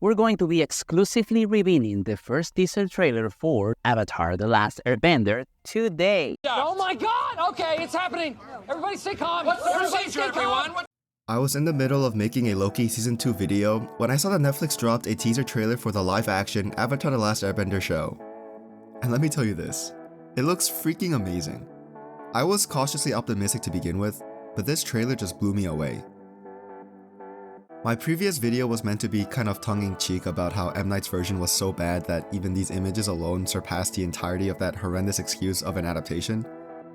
we're going to be exclusively revealing the first teaser trailer for Avatar: The Last Airbender today. Oh my god! Okay, it's happening! Everybody stay calm! What's the procedure, everyone? I was in the middle of making a Loki Season 2 video when I saw that Netflix dropped a teaser trailer for the live-action Avatar: The Last Airbender show. And let me tell you this, it looks freaking amazing. I was cautiously optimistic to begin with, but this trailer just blew me away. My previous video was meant to be kind of tongue-in-cheek about how M. Night's version was so bad that even these images alone surpassed the entirety of that horrendous excuse of an adaptation.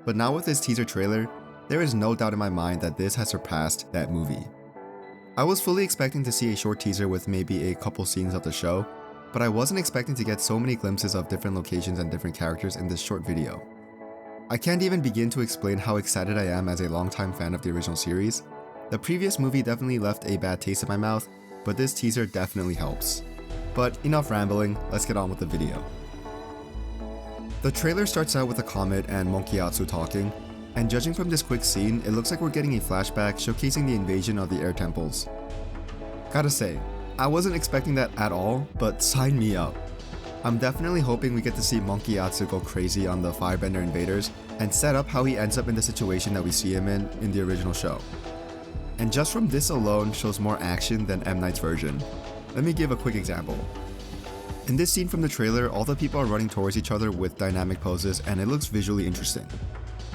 But now with this teaser trailer, there is no doubt in my mind that this has surpassed that movie. I was fully expecting to see a short teaser with maybe a couple scenes of the show, but I wasn't expecting to get so many glimpses of different locations and different characters in this short video. I can't even begin to explain how excited I am as a longtime fan of the original series. The previous movie definitely left a bad taste in my mouth, but this teaser definitely helps. But enough rambling, let's get on with the video. The trailer starts out with a comet and Monkiatsu talking, and judging from this quick scene, it looks like we're getting a flashback showcasing the invasion of the air temples. Gotta say, I wasn't expecting that at all, but sign me up. I'm definitely hoping we get to see Monkiatsu go crazy on the Firebender invaders and set up how he ends up in the situation that we see him in the original show. And just from this alone shows more action than M. Night's version. Let me give a quick example. In this scene from the trailer, all the people are running towards each other with dynamic poses and it looks visually interesting.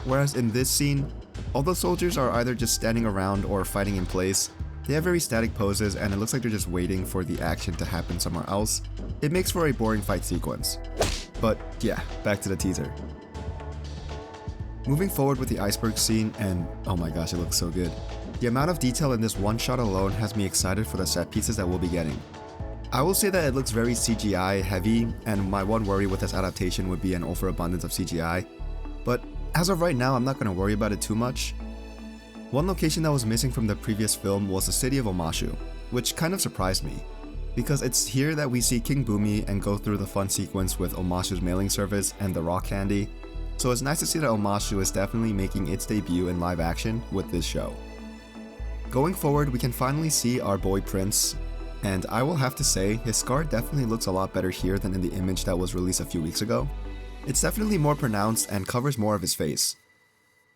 Whereas in this scene, all the soldiers are either just standing around or fighting in place. They have very static poses and it looks like they're just waiting for the action to happen somewhere else. It makes for a boring fight sequence. But yeah, back to the teaser. Moving forward with the iceberg scene, and oh my gosh, it looks so good. The amount of detail in this one shot alone has me excited for the set pieces that we'll be getting. I will say that it looks very CGI heavy, and my one worry with this adaptation would be an overabundance of CGI. But as of right now, I'm not going to worry about it too much. One location that was missing from the previous film was the city of Omashu, which kind of surprised me, because it's here that we see King Bumi and go through the fun sequence with Omashu's mailing service and the rock candy. So it's nice to see that Omashu is definitely making its debut in live action with this show. Going forward, we can finally see our boy Prince, and I will have to say, his scar definitely looks a lot better here than in the image that was released a few weeks ago. It's definitely more pronounced and covers more of his face.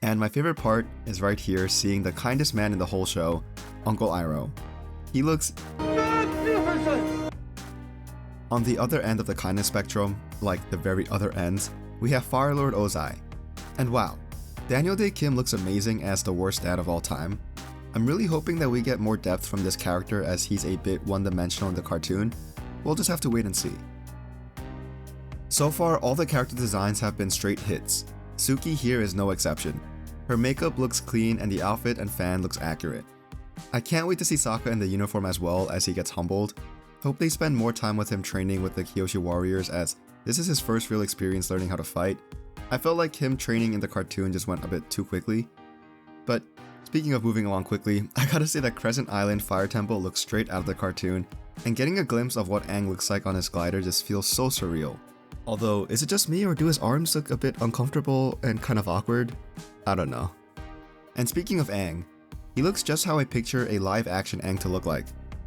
And my favorite part is right here, seeing the kindest man in the whole show, Uncle Iroh. He looks on the other end of the kindness spectrum, like the very other end, we have Fire Lord Ozai. And wow, Daniel Day Kim looks amazing as the worst dad of all time. I'm really hoping that we get more depth from this character as he's a bit one-dimensional in the cartoon. We'll just have to wait and see. So far, all the character designs have been straight hits. Suki here is no exception. Her makeup looks clean and the outfit and fan looks accurate. I can't wait to see Sokka in the uniform as well as he gets humbled. Hope they spend more time with him training with the Kyoshi warriors as this is his first real experience learning how to fight. I felt like him training in the cartoon just went a bit too quickly. But speaking of moving along quickly, I gotta say that Crescent Island Fire Temple looks straight out of the cartoon, and getting a glimpse of what Aang looks like on his glider just feels so surreal. Although, is it just me or do his arms look a bit uncomfortable and kind of awkward? I don't know. And speaking of Aang, he looks just how I picture a live action Aang to look like.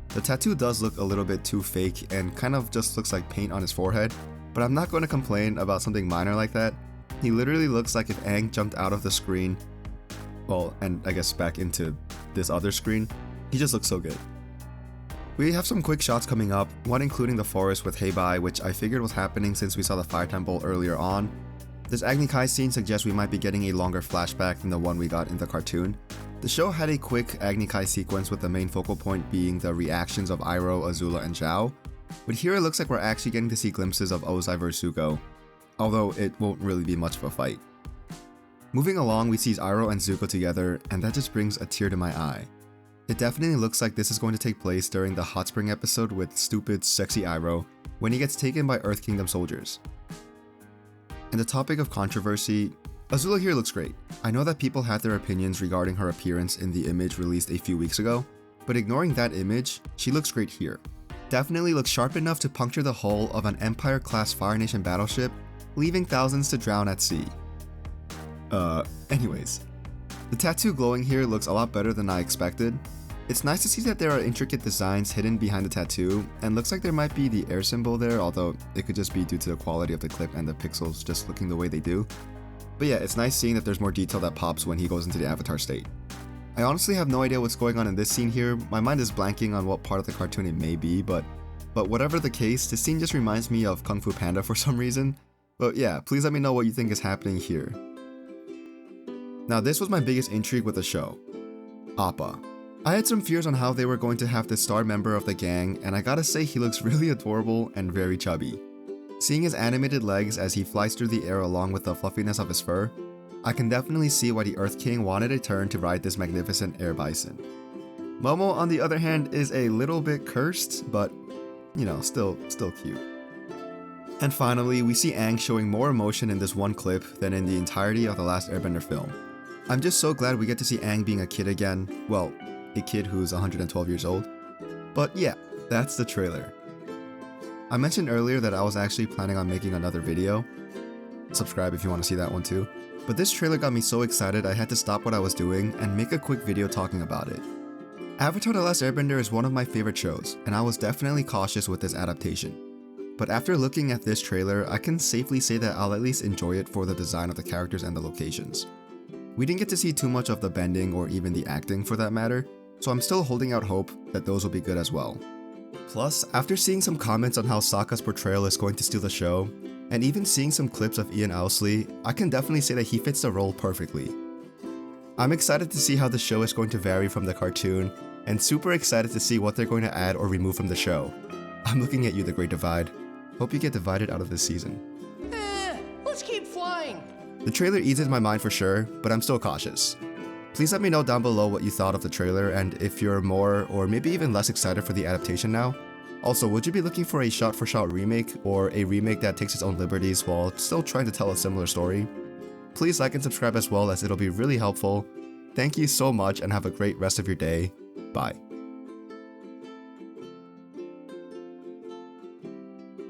The tattoo does look a little bit too fake and kind of just looks like paint on his forehead, but I'm not going to complain about something minor like that. He literally looks like if Aang jumped out of the screen, well, and I guess back into this other screen. He just looks so good. We have some quick shots coming up, one including the forest with Heibai, which I figured was happening since we saw the Fire Temple earlier on. This Agni Kai scene suggests we might be getting a longer flashback than the one we got in the cartoon. The show had a quick Agni Kai sequence with the main focal point being the reactions of Iroh, Azula, and Zhao, but here it looks like we're actually getting to see glimpses of Ozai vs Zuko, although it won't really be much of a fight. Moving along, we see Iroh and Zuko together, and that just brings a tear to my eye. It definitely looks like this is going to take place during the Hot Spring episode with stupid, sexy Iroh when he gets taken by Earth Kingdom soldiers. And the topic of controversy, Azula here looks great. I know that people have their opinions regarding her appearance in the image released a few weeks ago, but ignoring that image, she looks great here. Definitely looks sharp enough to puncture the hull of an Empire-class Fire Nation battleship, leaving thousands to drown at sea. Anyways. The tattoo glowing here looks a lot better than I expected. It's nice to see that there are intricate designs hidden behind the tattoo, and looks like there might be the air symbol there, although it could just be due to the quality of the clip and the pixels just looking the way they do. But yeah, it's nice seeing that there's more detail that pops when he goes into the avatar state. I honestly have no idea what's going on in this scene here. My mind is blanking on what part of the cartoon it may be, but whatever the case, this scene just reminds me of Kung Fu Panda for some reason. But yeah, please let me know what you think is happening here. Now this was my biggest intrigue with the show. Appa. I had some fears on how they were going to have this star member of the gang, and I gotta say he looks really adorable and very chubby. Seeing his animated legs as he flies through the air along with the fluffiness of his fur, I can definitely see why the Earth King wanted a turn to ride this magnificent air bison. Momo, on the other hand, is a little bit cursed, but you know, still cute. And finally, we see Aang showing more emotion in this one clip than in the entirety of the last Airbender film. I'm just so glad we get to see Aang being a kid again. Well, a kid who's 112 years old. But yeah, that's the trailer. I mentioned earlier that I was actually planning on making another video. Subscribe if you want to see that one too. But this trailer got me so excited I had to stop what I was doing and make a quick video talking about it. Avatar: The Last Airbender is one of my favorite shows, and I was definitely cautious with this adaptation. But after looking at this trailer, I can safely say that I'll at least enjoy it for the design of the characters and the locations. We didn't get to see too much of the bending or even the acting for that matter, so I'm still holding out hope that those will be good as well. Plus, after seeing some comments on how Sokka's portrayal is going to steal the show, and even seeing some clips of Ian Owsley, I can definitely say that he fits the role perfectly. I'm excited to see how the show is going to vary from the cartoon, and super excited to see what they're going to add or remove from the show. I'm looking at you, The Great Divide. Hope you get divided out of this season. Let's keep flying. The trailer eases my mind for sure, but I'm still cautious. Please let me know down below what you thought of the trailer and if you're more or maybe even less excited for the adaptation now. Also, would you be looking for a shot-for-shot remake or a remake that takes its own liberties while still trying to tell a similar story? Please like and subscribe as well, as it'll be really helpful. Thank you so much and have a great rest of your day. Bye.